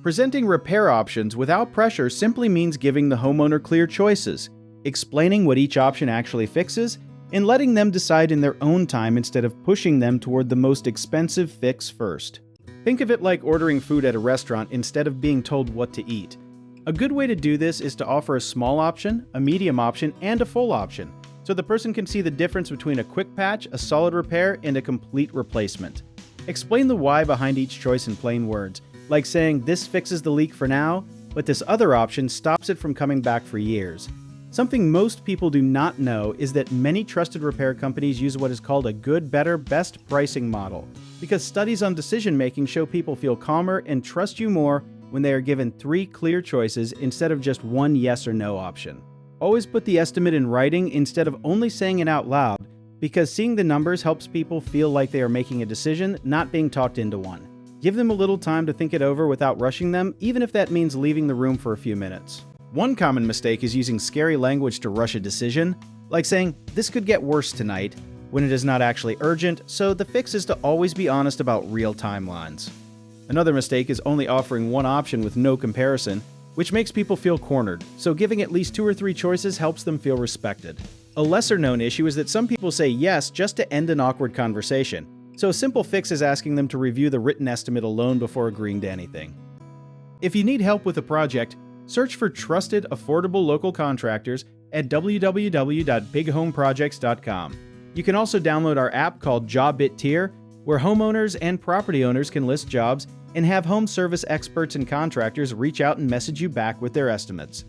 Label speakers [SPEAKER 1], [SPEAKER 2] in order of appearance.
[SPEAKER 1] Presenting repair options without pressure simply means giving the homeowner clear choices, explaining what each option actually fixes, and letting them decide in their own time instead of pushing them toward the most expensive fix first. Think of it like ordering food at a restaurant instead of being told what to eat. A good way to do this is to offer a small option, a medium option, and a full option, so the person can see the difference between a quick patch, a solid repair, and a complete replacement. Explain the why behind each choice in plain words, like saying this fixes the leak for now, but this other option stops it from coming back for years. Something most people do not know is that many trusted repair companies use what is called a good, better, best pricing model, because studies on decision-making show people feel calmer and trust you more when they are given 3 clear choices instead of just one yes or no option. Always put the estimate in writing instead of only saying it out loud, because seeing the numbers helps people feel like they are making a decision, not being talked into one. Give them a little time to think it over without rushing them, even if that means leaving the room for a few minutes. One common mistake is using scary language to rush a decision, like saying, "This could get worse tonight," when it is not actually urgent, so the fix is to always be honest about real timelines. Another mistake is only offering one option with no comparison, which makes people feel cornered, so giving at least 2 or 3 choices helps them feel respected. A lesser-known issue is that some people say yes just to end an awkward conversation, so a simple fix is asking them to review the written estimate alone before agreeing to anything. If you need help with a project, search for trusted, affordable local contractors at www.bighomeprojects.com. You can also download our app called Job It Tier, where homeowners and property owners can list jobs and have home service experts and contractors reach out and message you back with their estimates.